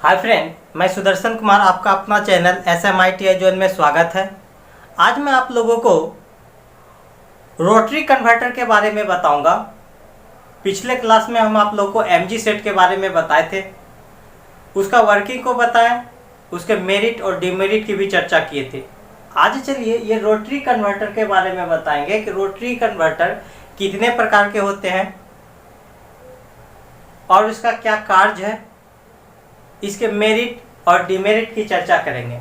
Hi friend, मैं सुदर्शन कुमार, आपका अपना चैनल SMITI जोन में स्वागत है। आज मैं आप लोगों को रोटरी कन्वर्टर के बारे में बताऊंगा। पिछले क्लास में हम आप लोगों को MG सेट के बारे में बताए थे, उसका वर्किंग को बताया, उसके मेरिट और डिमेरिट की भी चर्चा किए थे। आज चलिए ये रोटरी कन्वर्टर के बारे में बताएंगे कि रोटरी कन्वर्टर कितने प्रकार के होते हैं और इसका क्या कार्य है, इसके मेरिट और डिमेरिट की चर्चा करेंगे।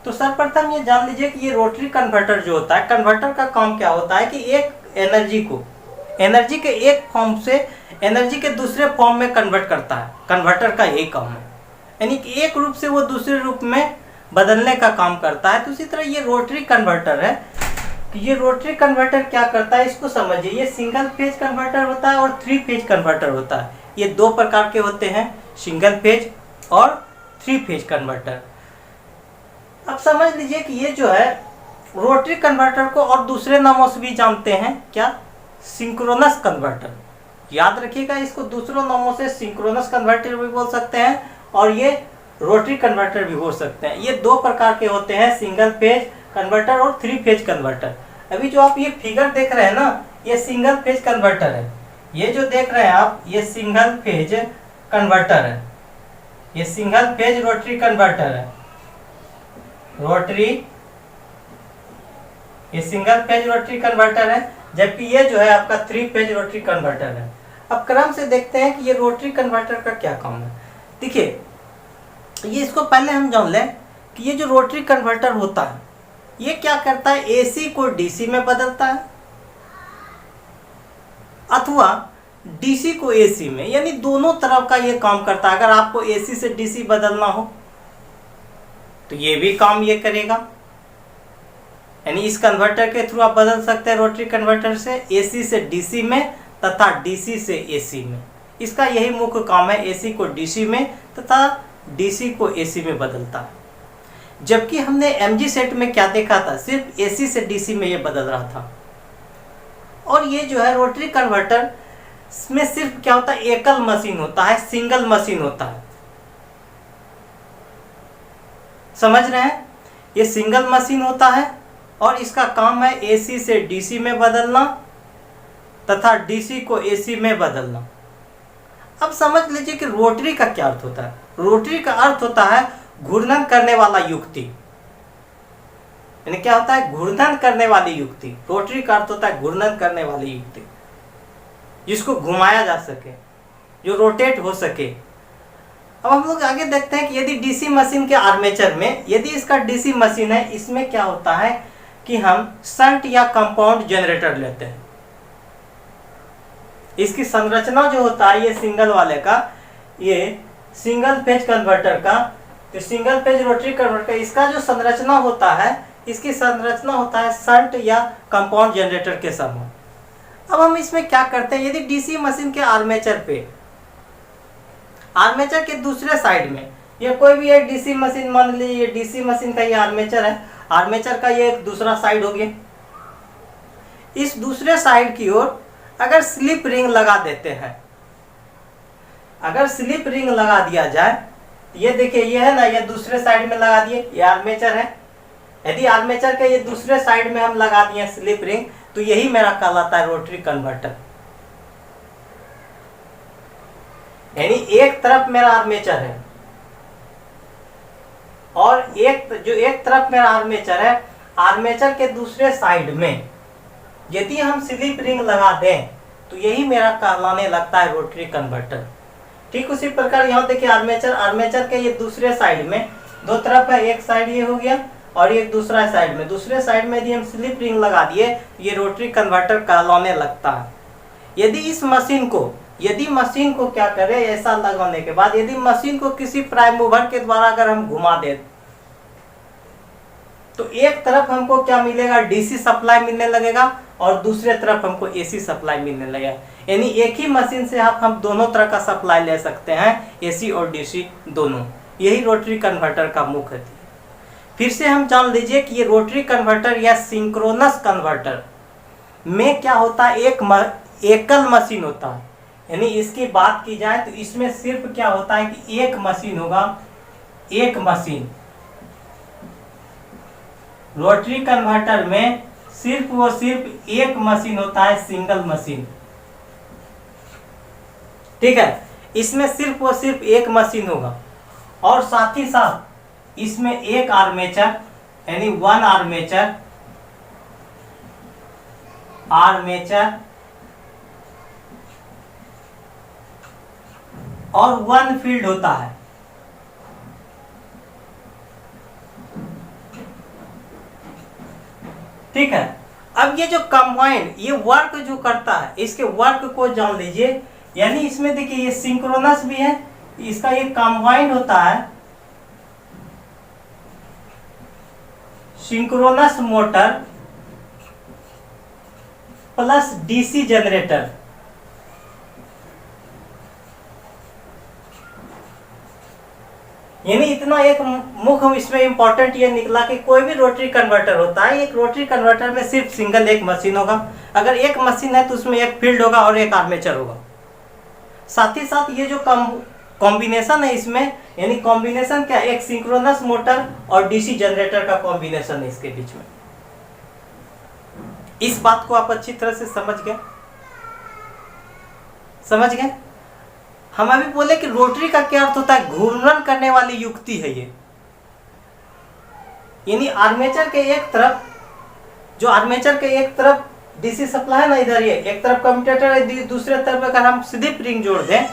तो सर्वप्रथम ये जान लीजिए कि ये रोटरी कन्वर्टर जो होता है, कन्वर्टर का काम क्या होता है कि एक एनर्जी के एक फॉर्म से एनर्जी के दूसरे फॉर्म में कन्वर्ट करता है। कन्वर्टर का यही काम है, यानी कि एक रूप से वो दूसरे रूप में बदलने का काम करता है। तो उसी तरह ये रोटरी कन्वर्टर है कि ये रोटरी कन्वर्टर क्या करता है, इसको समझिए। ये सिंगल फेज कन्वर्टर होता है और 3 फेज कन्वर्टर होता है। ये दो प्रकार के होते हैं, सिंगल फेज और 3 फेज कन्वर्टर। अब समझ लीजिए कि ये जो है रोटरी कन्वर्टर को और दूसरे नामों से भी जानते हैं, क्या? Synchronous converter. याद रखिएगा, इसको दूसरों नामों से सिंक्रोनस कन्वर्टर भी बोल सकते हैं और ये रोटरी कन्वर्टर भी हो सकते हैं। ये दो प्रकार के होते हैं, सिंगल फेज कन्वर्टर और 3 फेज कन्वर्टर। अभी जो आप ये फिगर देख रहे हैं ना, ये सिंगल फेज कन्वर्टर है। ये जो देख रहे हैं आप, ये सिंगल फेज कन्वर्टर है। ये सिंगल फेज रोटरी कन्वर्टर है। ये सिंगल फेज रोटरी कन्वर्टर है, जबकि ये जो है आपका 3 फेज रोटरी कन्वर्टर है। अब क्रम से देखते हैं कि ये रोटरी कन्वर्टर का क्या काम है। देखिए, ये इसको पहले हम जान लें कि ये जो रोटरी कन्वर्टर होता है, ये क्या करता है, AC को DC में बदलता है अथवा DC को AC में, यानी दोनों तरफ का ये काम करता है। अगर आपको AC से DC बदलना हो तो ये भी काम ये करेगा, यानी इस कन्वर्टर के थ्रू आप बदल सकते हैं रोटरी कन्वर्टर से AC से DC में तथा DC से AC में। इसका यही मुख्य काम है, AC को DC में तथा DC को AC में बदलता है। जबकि हमने MG सेट में क्या देखा था, सिर्फ AC से DC में ये बदल रहा था। और ये जो है रोटरी कन्वर्टर में सिर्फ क्या होता है, एकल मशीन होता है, सिंगल मशीन होता है। समझ रहे हैं, ये सिंगल मशीन होता है और इसका काम है AC से DC में बदलना तथा DC को AC में बदलना। अब समझ लीजिए कि रोटरी का क्या अर्थ होता है। रोटरी का अर्थ होता है घूर्णन करने वाला युक्ति, यानी क्या होता है, घूर्णन करने वाली युक्ति। रोटरी का अर्थ होता है घूर्णन करने वाली युक्ति, जिसको घुमाया जा सके, जो रोटेट हो सके। अब हम लोग आगे देखते हैं कि यदि DC मशीन के आर्मेचर में, यदि इसका DC मशीन है, इसमें क्या होता है कि हम शंट या कंपाउंड जनरेटर लेते हैं। इसकी संरचना जो होता है, ये सिंगल वाले का, ये सिंगल फेज कन्वर्टर का, जो सिंगल फेज रोटरी कन्वर्टर, इसका जो संरचना होता है, इसकी संरचना होता है शंट या कंपाउंड जनरेटर के समान। अब हम इसमें क्या करते हैं, यदि DC मशीन के आर्मेचर पे, आर्मेचर के दूसरे साइड में, ये कोई भी एक DC मशीन मान लीजिए, ये DC मशीन का ये आर्मेचर है, आर्मेचर का ये एक दूसरा साइड हो गया। इस दूसरे साइड की ओर अगर स्लिप रिंग लगा देते हैं, अगर स्लिप रिंग लगा दिया जाए, ये देखिए, ये है ना, ये दूसरे साइड में लगा दिए, ये आर्मेचर है। यदि आर्मेचर के ये दूसरे साइड में हम लगा दिए स्लिप रिंग, तो यही मेरा कहलाता है रोटरी कन्वर्टर। यानी एक तरफ मेरा आर्मेचर है और एक तरफ मेरा आर्मेचर है, आर्मेचर के दूसरे साइड में यदि हम स्लिप रिंग लगा दें तो यही मेरा कहलाने लगता है रोटरी कन्वर्टर। ठीक उसी प्रकार यहाँ देखिए, आर्मेचर के ये दूसरे साइड में दो तरफ है, एक साइड ये हो गया और एक दूसरा साइड में, दूसरे साइड में यदि हम स्लिप रिंग लगा दिए तो ये रोटरी कन्वर्टर कहलाने लगता है। यदि मशीन को क्या करें, ऐसा लगाने के बाद यदि मशीन को किसी प्राइम मूवर के द्वारा अगर हम घुमा दें तो एक तरफ हमको क्या मिलेगा, DC सप्लाई मिलने लगेगा और दूसरे तरफ हमको AC सप्लाई मिलने लगेगा। यानी एक ही मशीन से हम दोनों तरह का सप्लाई ले सकते हैं, AC और DC दोनों। यही रोटरी कन्वर्टर का मुख्य है। फिर से हम जान लीजिए कि ये रोटरी कन्वर्टर या सिंक्रोनस कन्वर्टर में क्या होता है, एक एकल मशीन होता है, यानी इसकी बात की जाए तो इसमें सिर्फ क्या होता है कि एक मशीन होगा, एक मशीन। रोटरी कन्वर्टर में सिर्फ एक मशीन होता है, सिंगल मशीन। ठीक है, इसमें सिर्फ एक मशीन होगा और साथ ही साथ इसमें एक आर्मेचर यानी वन आर्मेचर और वन फील्ड होता है। ठीक है, अब ये जो कंबाइंड ये वर्क जो करता है, इसके वर्क को जान लीजिए। यानी इसमें देखिए ये सिंक्रोनस भी है, इसका ये कंबाइंड होता है synchronous motor plus DC generator. यानी इतना एक मुख्य इसमें इंपॉर्टेंट ये निकला कि कोई भी रोटरी कन्वर्टर होता है, एक रोटरी कन्वर्टर में सिर्फ सिंगल एक मशीन होगा। अगर एक मशीन है तो उसमें एक फील्ड होगा और एक आर्मेचर होगा। साथ ही साथ ये जो कॉम्बिनेशन है इसमें, यानी कॉम्बिनेशन क्या, एक सिंक्रोनस मोटर और डीसी जनरेटर का कॉम्बिनेशन है इसके बीच में। इस बात को आप अच्छी तरह से समझ गए। हम अभी बोले कि रोटरी का क्या अर्थ होता है, घूर्णन करने वाली युक्ति है ये। यानी आर्मेचर के एक तरफ, जो आर्मेचर के एक तरफ डीसी सप्लाई है ना, इधर ये एक तरफ कम्यूटेटर है, दूसरे तरफ अगर हम स्लिप रिंग जोड़ दें,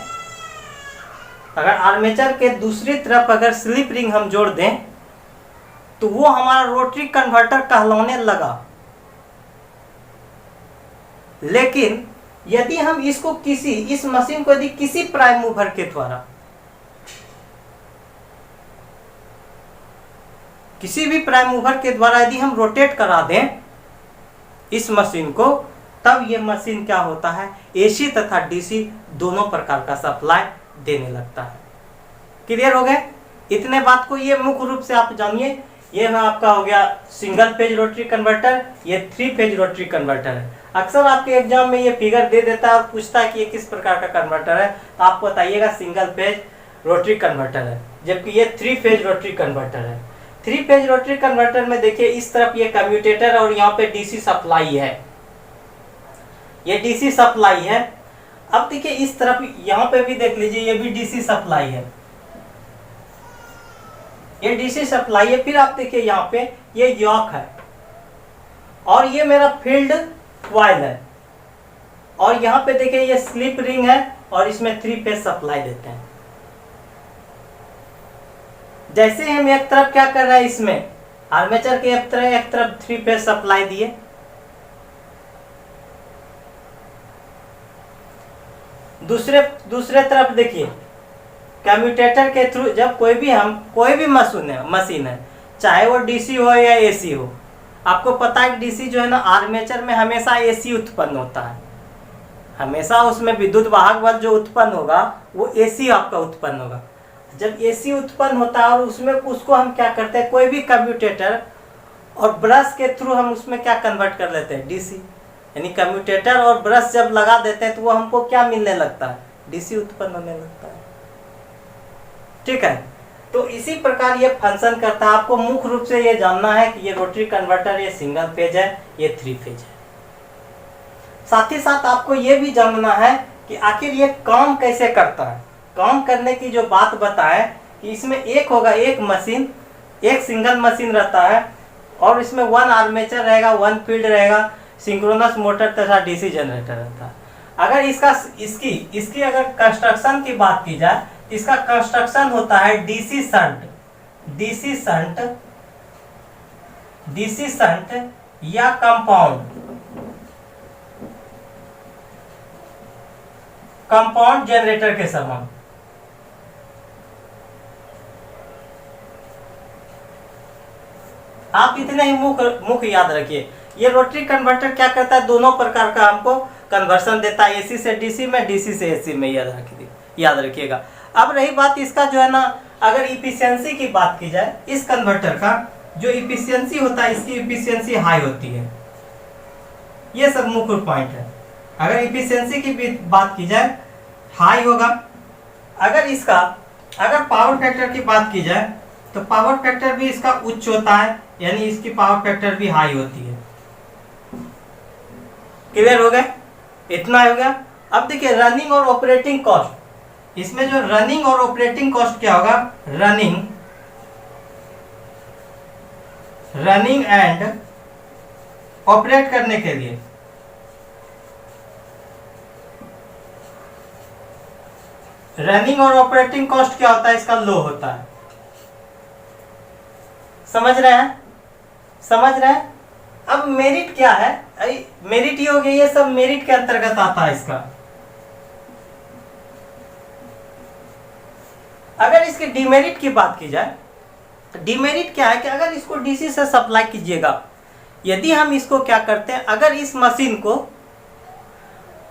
अगर आर्मेचर के दूसरी तरफ अगर स्लिप रिंग हम जोड़ दें तो वो हमारा रोटरी कन्वर्टर कहलाने लगा। लेकिन यदि हम इसको इस मशीन को यदि किसी प्राइम मूवर के द्वारा, किसी भी प्राइम मूवर के द्वारा यदि हम रोटेट करा दें इस मशीन को, तब ये मशीन क्या होता है, एसी तथा डीसी दोनों प्रकार का सप्लाई देने लगता है। क्लियर हो गए? इतने बात को ये मुख्य रूप से आप जानिए। ये आपका हो गया सिंगल फेज रोटरी कन्वर्टर, ये 3 फेज रोटरी कन्वर्टर है। अक्सर आपके एग्जाम में ये फिगर दे देता है और पूछता है कि ये किस प्रकार का कन्वर्टर है, तो आप बताइएगा सिंगल फेज रोटरी कन्वर्टर है, जबकि ये 3 फेज रोटरी कन्वर्टर है। 3 फेज रोटरी कन्वर्टर में देखिए इस तरफ ये कम्यूटेटर और यहाँ पे डीसी सप्लाई है, ये डीसी सप्लाई है। अब देखिए इस तरफ यहाँ पे भी देख लीजिए, ये भी डीसी सप्लाई है, ये डीसी सप्लाई है। फिर आप देखिए यहाँ पे ये यॉक है और ये मेरा फील्ड कॉइल है, और यहाँ पे देखिए ये स्लिप रिंग है और इसमें 3 फेज सप्लाई देते हैं। जैसे हम एक तरफ क्या कर रहे हैं, इसमें आर्मेचर के एक तरफ 3 फेज सप्लाई दिए, दूसरे तरफ देखिए कम्यूटेटर के थ्रू जब कोई भी मशीन है, चाहे वो डीसी हो या एसी हो, आपको पता है कि डीसी जो है ना, आर्मेचर में हमेशा एसी उत्पन्न होता है, हमेशा उसमें विद्युत वाहक बल जो उत्पन्न होगा वो एसी आपका उत्पन्न होगा। जब एसी उत्पन्न होता है और उसको हम क्या करते हैं, कोई भी कम्यूटेटर और ब्रश के थ्रू हम उसमें क्या कन्वर्ट कर लेते हैं, डीसी। यानी कम्यूटेटर और ब्रश जब लगा देते हैं तो वो हमको क्या मिलने लगता है, डीसी उत्पन्न होने लगता है। ठीक है, तो इसी प्रकार ये फंक्शन करता है। आपको मुख्य रूप से ये जानना है कि ये रोटरी कन्वर्टर ये सिंगल फेज है, ये 3 फेज है। साथ ही साथ आपको ये भी जानना है कि आखिर ये काम कैसे करता है। काम करने की जो बात बताए कि इसमें एक होगा, एक मशीन, एक सिंगल मशीन रहता है और इसमें 1 आर्मेचर रहेगा, 1 फील्ड रहेगा, सिंक्रोनस मोटर तथा डीसी जनरेटर रहता है। अगर इसकी अगर कंस्ट्रक्शन की बात की जाए, इसका कंस्ट्रक्शन होता है डीसी शंट या कंपाउंड जनरेटर के समान। आप इतने ही मुख्य याद रखिए। ये रोटरी कन्वर्टर क्या करता है, दोनों प्रकार का हमको कन्वर्सन देता है, एसी से डीसी में, डीसी से एसी में, याद रखिएगा। अब रही बात इसका जो है ना, अगर इफिशियंसी की बात की जाए, इस कन्वर्टर का जो इफिशियंसी होता है, इसकी इफिशियंसी हाई होती है। ये सब मुख्य पॉइंट है। अगर इफिशियंसी की बात की जाए हाई होगा। अगर पावर फैक्टर की बात की जाए तो पावर फैक्टर भी इसका उच्च होता है, यानी इसकी पावर फैक्टर भी हाई होती है। क्लियर हो गया? इतना हो गया। अब देखिए रनिंग और ऑपरेटिंग कॉस्ट, इसमें जो रनिंग और ऑपरेटिंग कॉस्ट क्या होगा, रनिंग एंड ऑपरेट करने के लिए रनिंग और ऑपरेटिंग कॉस्ट क्या होता है, इसका लो होता है। समझ रहे हैं? अब मेरिट क्या है, मेरिट ये हो गया, ये सब मेरिट के अंतर्गत आता है इसका। अगर इसके डिमेरिट की बात की जाए तो डिमेरिट क्या है कि अगर इसको डीसी से सप्लाई कीजिएगा, यदि हम इसको क्या करते हैं, अगर इस मशीन को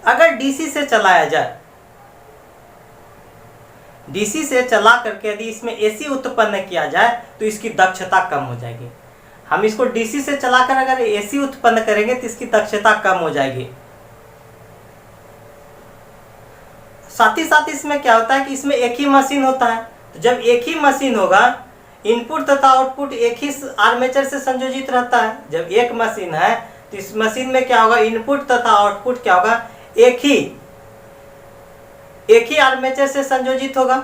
अगर डीसी से चलाया जाए, डीसी से चला करके यदि इसमें एसी उत्पन्न किया जाए तो इसकी दक्षता कम हो जाएगी। हम इसको डीसी से चलाकर अगर एसी उत्पन्न करेंगे तो इसकी दक्षता कम हो जाएगी। साथ ही साथ इसमें क्या होता है कि इसमें एक ही मशीन होता है, तो जब एक ही मशीन होगा, इनपुट तथा आउटपुट एक ही आर्मेचर से संयोजित रहता है। जब एक मशीन है तो इस मशीन में क्या होगा, इनपुट तथा आउटपुट क्या होगा, एक ही आर्मेचर से संयोजित होगा।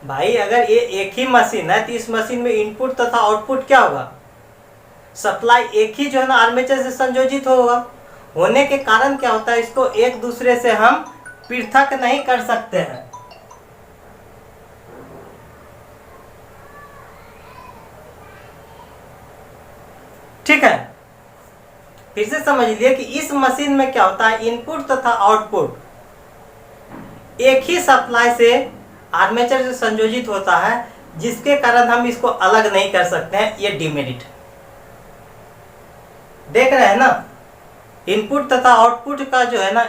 भाई अगर ये एक ही मशीन है तो इस मशीन में इनपुट तथा आउटपुट क्या होगा, सप्लाई एक ही जो है ना आर्मेचर से संयोजित होगा। होने के कारण क्या होता है, इसको एक दूसरे से हम पृथक नहीं कर सकते हैं। ठीक है, फिर से समझ लिए कि इस मशीन में क्या होता है, इनपुट तथा आउटपुट एक ही सप्लाई से आर्मेचर से संयोजित होता है, जिसके कारण हम इसको अलग नहीं कर सकते हैं। ये डिमेरिट देख रहे हैं ना, इनपुट तथा आउटपुट का जो है ना,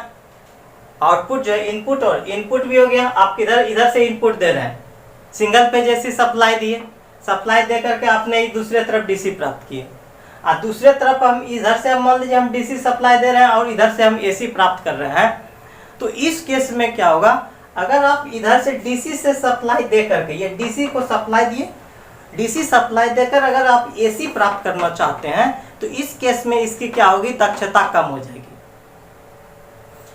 आउटपुट जो है इनपुट और इनपुट भी हो गया। आप इधर से इनपुट दे रहे हैं, सिंगल पे जैसी सप्लाई दिए, सप्लाई दे करके आपने दूसरे तरफ डीसी प्राप्त किए, और दूसरे तरफ हम इधर से मान लीजिए हम डीसी सप्लाई दे रहे हैं और इधर से हम एसी प्राप्त कर रहे हैं। तो इस केस में क्या होगा, अगर आप इधर से डीसी से सप्लाई दे करके, ये डीसी को सप्लाई दिए, डीसी सप्लाई देकर अगर आप एसी प्राप्त करना चाहते हैं तो इस केस में इसकी क्या होगी, दक्षता कम हो जाएगी।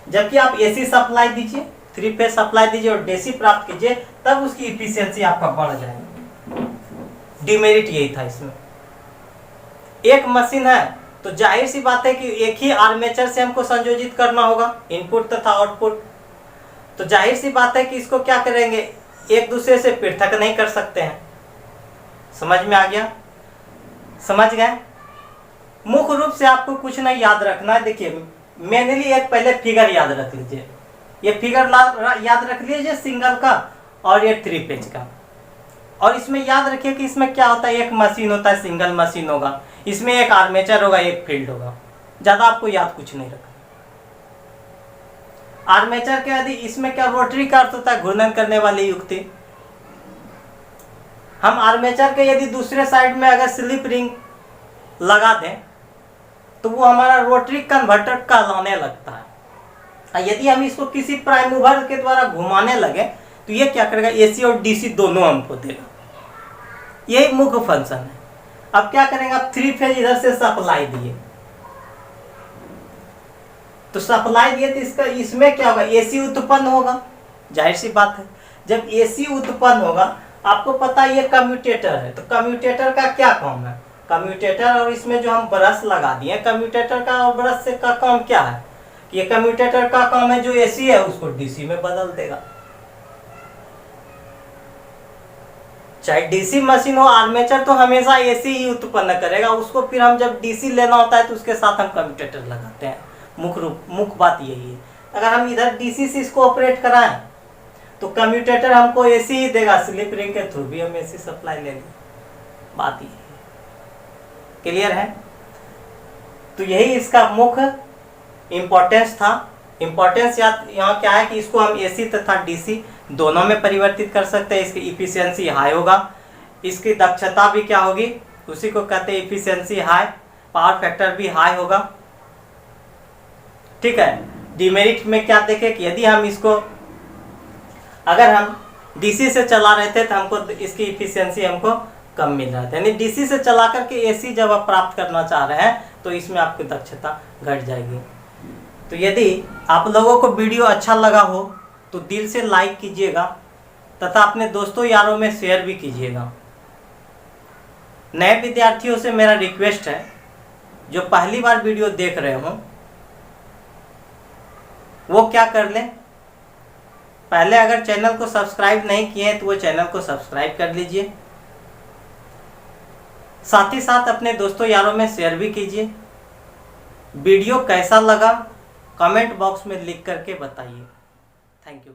जबकि आप एसी सप्लाई दीजिए, 3 फेज सप्लाई दीजिए और डीसी प्राप्त कीजिए, तब उसकी इफिशियंसी आपका बढ़ जाएगी। डिमेरिट यही था इसमें। एक मशीन है तो जाहिर सी बात है कि एक ही आर्मेचर से हमको संयोजित करना होगा, इनपुट तथा आउटपुट। तो जाहिर सी बात है कि इसको क्या करेंगे, एक दूसरे से पृथक नहीं कर सकते हैं। समझ में आ गया? समझ गए? मुख्य रूप से आपको कुछ नहीं याद रखना है। देखिए मेनली एक पहले फिगर याद रख लीजिए, ये फिगर याद रख लीजिए सिंगल का और ये 3 फेज का। और इसमें याद रखिए कि इसमें क्या होता है, एक मशीन होता है, सिंगल मशीन होगा, इसमें एक आर्मेचर होगा, एक फील्ड होगा। ज्यादा आपको याद कुछ नहीं रखना। आर्मेचर के यदि इसमें क्या रोटरी का अर्थ होता है, घूर्णन करने वाली युक्ति। हम आर्मेचर के यदि दूसरे साइड में अगर स्लिप रिंग लगा दें तो वो हमारा रोटरी कन्वर्टर कहलाने लगता है। और यदि हम इसको किसी प्राइम मूवर के द्वारा घुमाने लगे तो ये क्या करेगा, एसी और डीसी दोनों हमको देगा। यही मुख्य फंक्शन है। अब क्या करेंगे, आप 3 फेज इधर से सप्लाई दिए, तो सप्लाई दिए तो इसमें क्या होगा, एसी उत्पन्न होगा। जाहिर सी बात है, जब एसी उत्पन्न होगा, आपको पता है ये कम्यूटेटर है, तो कम्यूटेटर का क्या काम है, कम्यूटेटर और इसमें जो हम ब्रश लगा दिए, कम्यूटेटर का और ब्रश से का काम क्या है, ये कम्यूटेटर का काम है जो एसी है उसको डीसी में बदल देगा। चाहे डीसी मशीन हो, आर्मेचर तो हमेशा एसी ही उत्पन्न करेगा, उसको फिर हम जब डीसी लेना होता है तो उसके साथ हम कम्यूटेटर लगाते हैं। मुख्य बात यही है। अगर हम इधर डीसी से इसको ऑपरेट कराएं तो कम्यूटेटर हमको एसी ही देगा, स्लिप रिंग के थ्रू भी हम एसी सप्लाई लेंगे। बात ये है। क्लियर है? तो यही इसका मुख्य इम्पोर्टेंस था। इम्पोर्टेंस यहाँ क्या है कि इसको हम एसी तथा डीसी दोनों में परिवर्तित कर सकते हैं। इसकी इफिशियंसी हाई होगा, इसकी दक्षता भी क्या होगी, उसी को कहते हैं इफिशियंसी हाई, पावर फैक्टर भी हाई होगा। ठीक है। डिमेरिट में क्या देखें कि यदि हम इसको अगर हम डीसी से चला रहे थे तो हमको इसकी इफिशियंसी हमको कम मिल रहा था, यानी डीसी से चला करके एसी जब आप प्राप्त करना चाह रहे हैं तो इसमें आपकी दक्षता घट जाएगी। तो यदि आप लोगों को वीडियो अच्छा लगा हो तो दिल से लाइक कीजिएगा तथा अपने दोस्तों यारों में शेयर भी कीजिएगा। नए विद्यार्थियों से मेरा रिक्वेस्ट है, जो पहली बार वीडियो देख रहे हो वो क्या कर लें, पहले अगर चैनल को सब्सक्राइब नहीं किए हैं तो वो चैनल को सब्सक्राइब कर लीजिए, साथ ही साथ अपने दोस्तों यारों में शेयर भी कीजिए। वीडियो कैसा लगा कमेंट बॉक्स में लिख करके बताइए। Thank you.